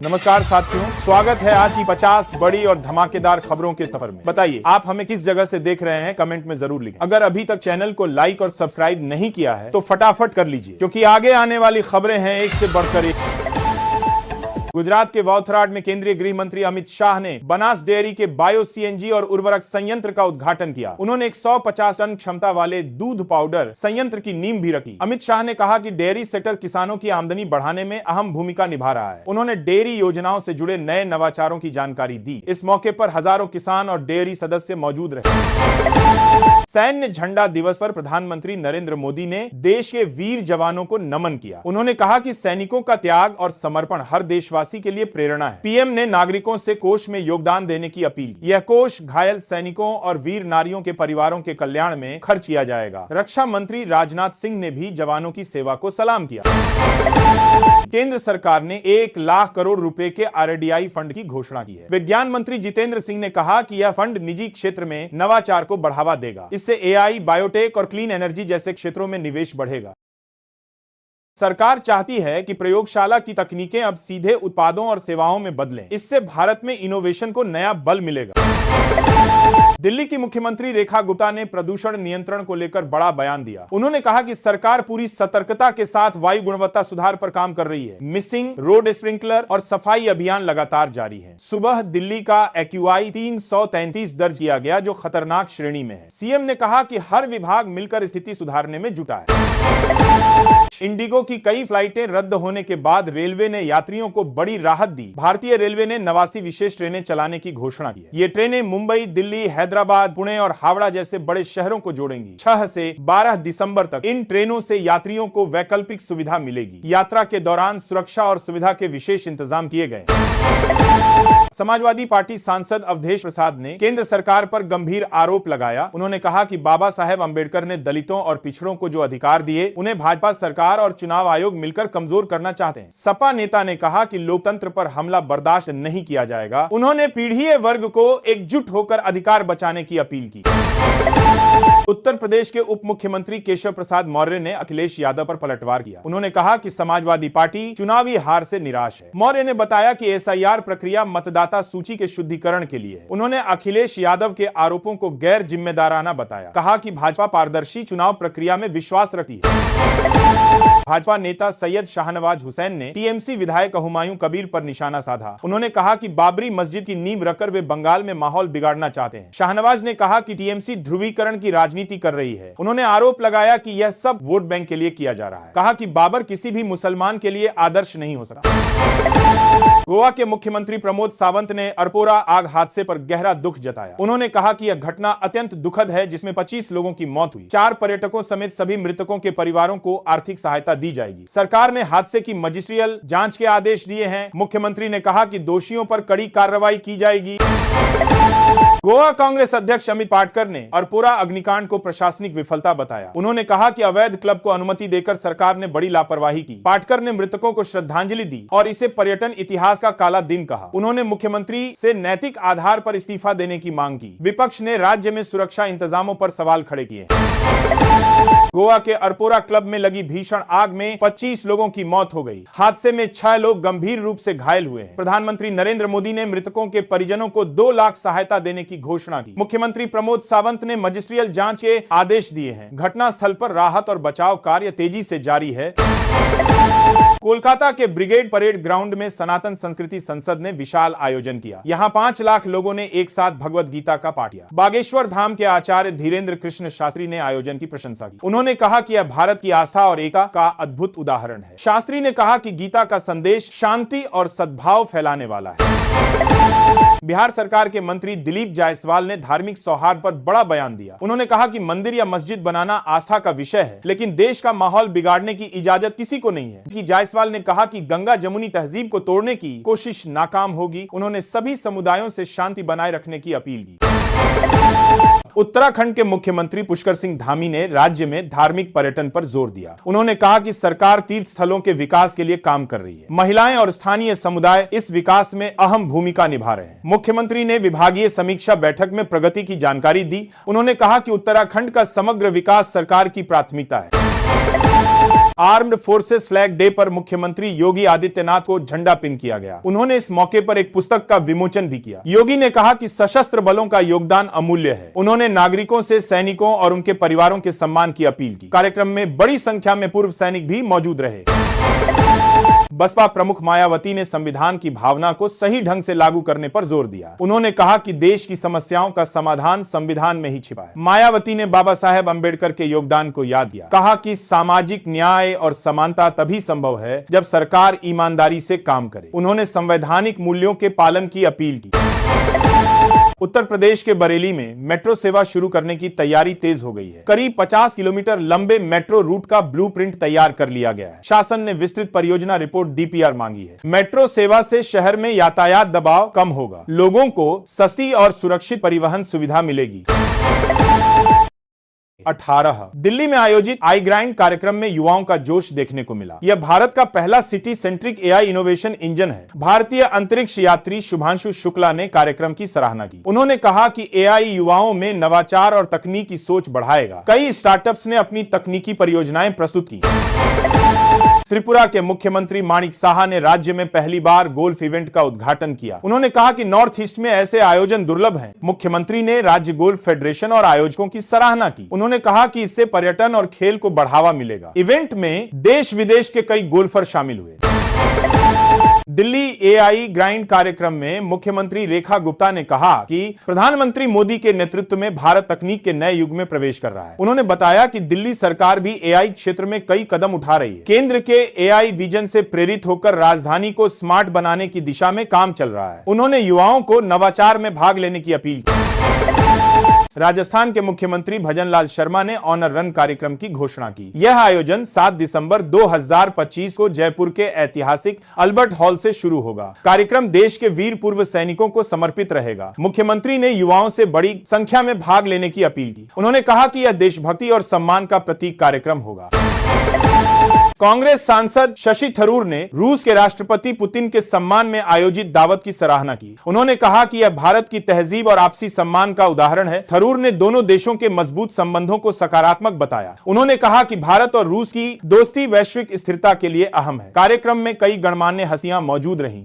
नमस्कार साथियों, स्वागत है आज की 50 बड़ी और धमाकेदार खबरों के सफर में। बताइए आप हमें किस जगह से देख रहे हैं, कमेंट में जरूर लिखें। अगर अभी तक चैनल को लाइक और सब्सक्राइब नहीं किया है तो फटाफट कर लीजिए, क्योंकि आगे आने वाली खबरें हैं एक से बढ़कर एक। गुजरात के वावथराड में केंद्रीय गृह मंत्री अमित शाह ने बनास डेयरी के बायो सीएनजी और उर्वरक संयंत्र का उद्घाटन किया। उन्होंने 150 टन क्षमता वाले दूध पाउडर संयंत्र की नींव भी रखी। अमित शाह ने कहा कि डेयरी सेक्टर किसानों की आमदनी बढ़ाने में अहम भूमिका निभा रहा है। उन्होंने डेयरी योजनाओं से जुड़े नए नवाचारों की जानकारी दी। इस मौके पर हजारों किसान और डेयरी सदस्य मौजूद रहे। सैन्य झंडा दिवस पर प्रधानमंत्री नरेंद्र मोदी ने देश के वीर जवानों को नमन किया। उन्होंने कहा कि सैनिकों का त्याग और समर्पण हर देशवासी के लिए प्रेरणा है। पीएम ने नागरिकों से कोष में योगदान देने की अपील की। यह कोष घायल सैनिकों और वीर नारियों के परिवारों के कल्याण में खर्च किया जाएगा। रक्षा मंत्री राजनाथ सिंह ने भी जवानों की सेवा को सलाम किया। केंद्र सरकार ने 1 लाख करोड़ रुपए के आरडीआई फंड की घोषणा की है। विज्ञान मंत्री जितेंद्र सिंह ने कहा कि यह फंड निजी क्षेत्र में नवाचार को बढ़ावा देगा। इससे एआई, बायोटेक और क्लीन एनर्जी जैसे क्षेत्रों में निवेश बढ़ेगा। सरकार चाहती है कि प्रयोगशाला की तकनीकें अब सीधे उत्पादों और सेवाओं में बदलें। इससे भारत में इनोवेशन को नया बल मिलेगा। दिल्ली की मुख्यमंत्री रेखा गुप्ता ने प्रदूषण नियंत्रण को लेकर बड़ा बयान दिया। उन्होंने कहा कि सरकार पूरी सतर्कता के साथ वायु गुणवत्ता सुधार पर काम कर रही है। मिसिंग, रोड स्प्रिंकलर और सफाई अभियान लगातार जारी है। सुबह दिल्ली का एक्यूआई 333 दर्ज किया गया, जो खतरनाक श्रेणी में है। सीएम ने कहा कि हर विभाग मिलकर स्थिति सुधारने में जुटा है। इंडिगो की कई फ्लाइटें रद्द होने के बाद रेलवे ने यात्रियों को बड़ी राहत दी। भारतीय रेलवे ने 89 विशेष ट्रेनें चलाने की घोषणा की है। ये ट्रेनें मुंबई, दिल्ली, हैदराबाद, पुणे और हावड़ा जैसे बड़े शहरों को जोड़ेंगी। 6 से 12 दिसंबर तक इन ट्रेनों से यात्रियों को वैकल्पिक सुविधा मिलेगी। यात्रा के दौरान सुरक्षा और सुविधा के विशेष इंतजाम किए गए। समाजवादी पार्टी सांसद अवधेश प्रसाद ने केंद्र सरकार पर गंभीर आरोप लगाया। उन्होंने कहा कि बाबा साहेब अंबेडकर ने दलितों और पिछड़ों को जो अधिकार दिए, उन्हें भाजपा सरकार और चुनाव आयोग मिलकर कमजोर करना चाहते हैं। सपा नेता ने कहा कि लोकतंत्र पर हमला बर्दाश्त नहीं किया जाएगा। उन्होंने पीढ़ीय वर्ग को एकजुट होकर अधिकार बचाने की अपील की। उत्तर प्रदेश के उप मुख्यमंत्री केशव प्रसाद मौर्य ने अखिलेश यादव पर पलटवार किया। उन्होंने कहा कि समाजवादी पार्टी चुनावी हार से निराश है। मौर्य ने बताया कि एसआईआर प्रक्रिया मतदाता सूची के शुद्धिकरण के लिए है। उन्होंने अखिलेश यादव के आरोपों को गैर जिम्मेदाराना बताया। कहा कि भाजपा पारदर्शी चुनाव प्रक्रिया में विश्वास रखती है। भाजपा नेता सैयद शाहनवाज हुसैन ने टीएमसी विधायक हुमायूं कबीर पर निशाना साधा। उन्होंने कहा कि बाबरी मस्जिद की नींव रखकर वे बंगाल में माहौल बिगाड़ना चाहते हैं। शाहनवाज ने कहा कि टीएमसी ध्रुवीकरण की राजनीति कर रही है। उन्होंने आरोप लगाया कि यह सब वोट बैंक के लिए किया जा रहा है। कहा कि बाबर किसी भी मुसलमान के लिए आदर्श नहीं हो सकता। गोवा के मुख्यमंत्री प्रमोद सावंत ने अरपोरा आग हादसे पर गहरा दुख जताया। उन्होंने कहा कि यह घटना अत्यंत दुखद है, जिसमें 25 लोगों की मौत हुई। 4 पर्यटकों समेत सभी मृतकों के परिवारों को आर्थिक सहायता दी जाएगी। सरकार ने हादसे की मजिस्ट्रियल जांच के आदेश दिए हैं। मुख्यमंत्री ने कहा कि दोषियों पर कड़ी कार्रवाई की जाएगी। गोवा कांग्रेस अध्यक्ष अमित पाटकर ने अरपोरा अग्निकांड को प्रशासनिक विफलता बताया। उन्होंने कहा कि अवैध क्लब को अनुमति देकर सरकार ने बड़ी लापरवाही की। पाटकर ने मृतकों को श्रद्धांजलि दी और इसे पर्यटन इतिहास का काला दिन कहा। उन्होंने मुख्यमंत्री से नैतिक आधार पर इस्तीफा देने की मांग की। विपक्ष ने राज्य में सुरक्षा इंतजामों पर सवाल खड़े किए। गोवा के अरपोरा क्लब में लगी भीषण आग में 25 लोगों की मौत हो गई। हादसे में 6 लोग गंभीर रूप से घायल हुए हैं। प्रधानमंत्री नरेंद्र मोदी ने मृतकों के परिजनों को 2 लाख सहायता देने की घोषणा की। मुख्यमंत्री प्रमोद सावंत ने मजिस्ट्रियल जांच के आदेश दिए हैं। घटनास्थल पर राहत और बचाव कार्य तेजी से जारी है। कोलकाता के ब्रिगेड परेड ग्राउंड में सनातन संस्कृति संसद ने विशाल आयोजन किया। यहां 5 लाख लोगों ने एक साथ भगवत गीता का पाठ किया। बागेश्वर धाम के आचार्य धीरेन्द्र कृष्ण शास्त्री ने आयोजन की प्रशंसा की। उन्होंने कहा कि यह भारत की आस्था और एकता का अद्भुत उदाहरण है। शास्त्री ने कहा कि गीता का संदेश शांति और सद्भाव फैलाने वाला है। बिहार सरकार के मंत्री दिलीप जायसवाल ने धार्मिक सौहार्द पर बड़ा बयान दिया। उन्होंने कहा कि मंदिर या मस्जिद बनाना आस्था का विषय है, लेकिन देश का माहौल बिगाड़ने की इजाजत किसी को नहीं है। कि जायसवाल ने कहा कि गंगा जमुनी तहजीब को तोड़ने की कोशिश नाकाम होगी। उन्होंने सभी समुदायों से शांति बनाए रखने की अपील की। उत्तराखंड के मुख्यमंत्री पुष्कर सिंह धामी ने राज्य में धार्मिक पर्यटन पर जोर दिया। उन्होंने कहा कि सरकार तीर्थ स्थलों के विकास के लिए काम कर रही है। महिलाएं और स्थानीय समुदाय इस विकास में अहम भूमिका निभा रहे हैं। मुख्यमंत्री ने विभागीय समीक्षा बैठक में प्रगति की जानकारी दी। उन्होंने कहा कि उत्तराखंड का समग्र विकास सरकार की प्राथमिकता है। आर्म्ड फोर्सेस फ्लैग डे पर मुख्यमंत्री योगी आदित्यनाथ को झंडा पिन किया गया। उन्होंने इस मौके पर एक पुस्तक का विमोचन भी किया। योगी ने कहा कि सशस्त्र बलों का योगदान अमूल्य है। उन्होंने नागरिकों से सैनिकों और उनके परिवारों के सम्मान की अपील की। कार्यक्रम में बड़ी संख्या में पूर्व सैनिक भी मौजूद रहे। बसपा प्रमुख मायावती ने संविधान की भावना को सही ढंग से लागू करने पर जोर दिया। उन्होंने कहा कि देश की समस्याओं का समाधान संविधान में ही छिपा है। मायावती ने बाबा साहेब अंबेडकर के योगदान को याद किया। कहा कि सामाजिक न्याय और समानता तभी संभव है जब सरकार ईमानदारी से काम करे। उन्होंने संवैधानिक मूल्यों के पालन की अपील की। उत्तर प्रदेश के बरेली में मेट्रो सेवा शुरू करने की तैयारी तेज हो गई है। करीब 50 किलोमीटर लंबे मेट्रो रूट का ब्लूप्रिंट तैयार कर लिया गया है। शासन ने विस्तृत परियोजना रिपोर्ट डीपीआर मांगी है। मेट्रो सेवा से शहर में यातायात दबाव कम होगा। लोगों को सस्ती और सुरक्षित परिवहन सुविधा मिलेगी। 18 दिल्ली में आयोजित आई ग्राइंड कार्यक्रम में युवाओं का जोश देखने को मिला। यह भारत का पहला city centric AI innovation engine है। भारतीय अंतरिक्ष यात्री शुभांशु शुक्ला ने कार्यक्रम की सराहना की। उन्होंने कहा कि एआई युवाओं में नवाचार और तकनीकी सोच बढ़ाएगा। कई स्टार्टअप्स ने अपनी तकनीकी परियोजनाएं प्रस्तुत की। त्रिपुरा के मुख्यमंत्री माणिक साहा ने राज्य में पहली बार गोल्फ इवेंट का उद्घाटन किया। उन्होंने कहा कि नॉर्थ ईस्ट में ऐसे आयोजन दुर्लभ हैं। मुख्यमंत्री ने राज्य गोल्फ फेडरेशन और आयोजकों की सराहना की। उन्होंने कहा कि इससे पर्यटन और खेल को बढ़ावा मिलेगा। इवेंट में देश विदेश के कई गोल्फर शामिल हुए। दिल्ली एआई ग्राइंड कार्यक्रम में मुख्यमंत्री रेखा गुप्ता ने कहा कि प्रधानमंत्री मोदी के नेतृत्व में भारत तकनीक के नए युग में प्रवेश कर रहा है। उन्होंने बताया कि दिल्ली सरकार भी एआई क्षेत्र में कई कदम उठा रही है। केंद्र के एआई विजन से प्रेरित होकर राजधानी को स्मार्ट बनाने की दिशा में काम चल रहा है। उन्होंने युवाओं को नवाचार में भाग लेने की अपील की। राजस्थान के मुख्यमंत्री भजनलाल शर्मा ने ऑनर रन कार्यक्रम की घोषणा की। यह आयोजन 7 दिसंबर 2025 को जयपुर के ऐतिहासिक अल्बर्ट हॉल से शुरू होगा। कार्यक्रम देश के वीर पूर्व सैनिकों को समर्पित रहेगा। मुख्यमंत्री ने युवाओं से बड़ी संख्या में भाग लेने की अपील की। उन्होंने कहा कि यह देशभक्ति और सम्मान का प्रतीक कार्यक्रम होगा। कांग्रेस सांसद शशि थरूर ने रूस के राष्ट्रपति पुतिन के सम्मान में आयोजित दावत की सराहना की। उन्होंने कहा कि यह भारत की तहजीब और आपसी सम्मान का उदाहरण है। थरूर ने दोनों देशों के मजबूत संबंधों को सकारात्मक बताया। उन्होंने कहा कि भारत और रूस की दोस्ती वैश्विक स्थिरता के लिए अहम है। कार्यक्रम में कई गणमान्य हस्तियां मौजूद रहीं।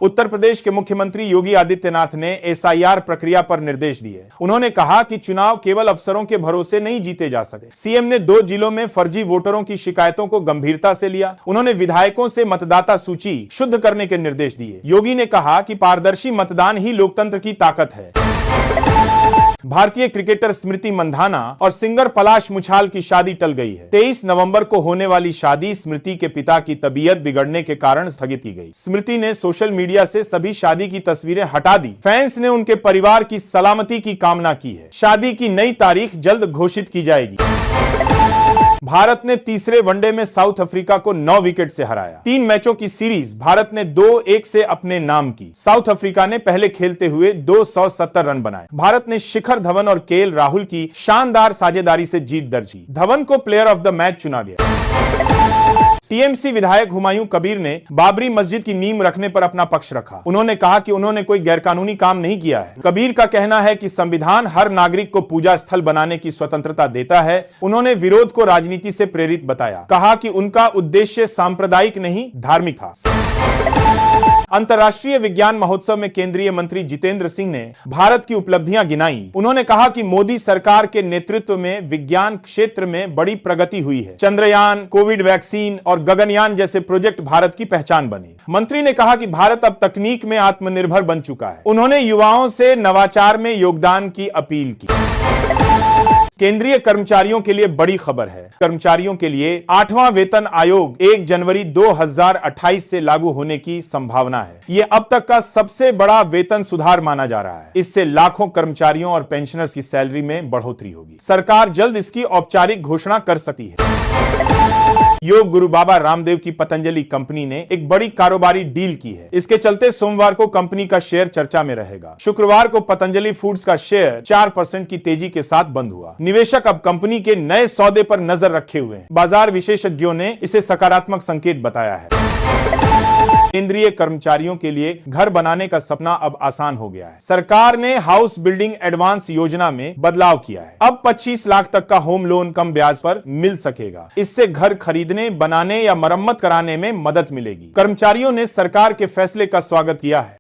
उत्तर प्रदेश के मुख्यमंत्री योगी आदित्यनाथ ने एसआईआर प्रक्रिया पर निर्देश दिए। उन्होंने कहा कि चुनाव केवल अफसरों के भरोसे नहीं जीते जा सकते। सीएम ने 2 जिलों में फर्जी वोटरों की शिकायतों को गंभीरता से लिया। उन्होंने विधायकों से मतदाता सूची शुद्ध करने के निर्देश दिए। योगी ने कहा कि पारदर्शी मतदान ही लोकतंत्र की ताकत है। भारतीय क्रिकेटर स्मृति मंधाना और सिंगर पलाश मुछाल की शादी टल गई है। 23 नवंबर को होने वाली शादी स्मृति के पिता की तबीयत बिगड़ने के कारण स्थगित की गई। स्मृति ने सोशल मीडिया से सभी शादी की तस्वीरें हटा दी। फैंस ने उनके परिवार की सलामती की कामना की है। शादी की नई तारीख जल्द घोषित की जाएगी। भारत ने तीसरे वनडे में साउथ अफ्रीका को 9 विकेट से हराया। 3 मैचों की सीरीज भारत ने 2-1 से अपने नाम की। साउथ अफ्रीका ने पहले खेलते हुए 270 रन बनाए। भारत ने शिखर धवन और केएल राहुल की शानदार साझेदारी से जीत दर्ज की। धवन को प्लेयर ऑफ द मैच चुना गया। टीएमसी विधायक हुमायूं कबीर ने बाबरी मस्जिद की नींव रखने पर अपना पक्ष रखा। उन्होंने कहा कि उन्होंने कोई गैरकानूनी काम नहीं किया है। कबीर का कहना है कि संविधान हर नागरिक को पूजा स्थल बनाने की स्वतंत्रता देता है। उन्होंने विरोध को राजनीति से प्रेरित बताया। कहा कि उनका उद्देश्य सांप्रदायिक नहीं धार्मिक था। अंतर्राष्ट्रीय विज्ञान महोत्सव में केंद्रीय मंत्री जितेंद्र सिंह ने भारत की उपलब्धियां गिनाई। उन्होंने कहा कि मोदी सरकार के नेतृत्व में विज्ञान क्षेत्र में बड़ी प्रगति हुई है। चंद्रयान, कोविड वैक्सीन और गगनयान जैसे प्रोजेक्ट भारत की पहचान बने। मंत्री ने कहा कि भारत अब तकनीक में आत्मनिर्भर बन चुका है। उन्होंने युवाओं से नवाचार में योगदान की अपील की। केंद्रीय कर्मचारियों के लिए बड़ी खबर है। कर्मचारियों के लिए 8वां वेतन आयोग 1 जनवरी 2028 से लागू होने की संभावना है। यह अब तक का सबसे बड़ा वेतन सुधार माना जा रहा है। इससे लाखों कर्मचारियों और पेंशनर्स की सैलरी में बढ़ोतरी होगी। सरकार जल्द इसकी औपचारिक घोषणा कर सकती है। योग गुरु बाबा रामदेव की पतंजलि कंपनी ने एक बड़ी कारोबारी डील की है। इसके चलते सोमवार को कंपनी का शेयर चर्चा में रहेगा। शुक्रवार को पतंजलि फूड्स का शेयर 4% की तेजी के साथ बंद हुआ। निवेशक अब कंपनी के नए सौदे पर नजर रखे हुए हैं। बाजार विशेषज्ञों ने इसे सकारात्मक संकेत बताया है। केंद्रीय कर्मचारियों के लिए घर बनाने का सपना अब आसान हो गया है। सरकार ने हाउस बिल्डिंग एडवांस योजना में बदलाव किया है। अब 25 लाख तक का होम लोन कम ब्याज पर मिल सकेगा। इससे घर खरीदने, बनाने या मरम्मत कराने में मदद मिलेगी। कर्मचारियों ने सरकार के फैसले का स्वागत किया है।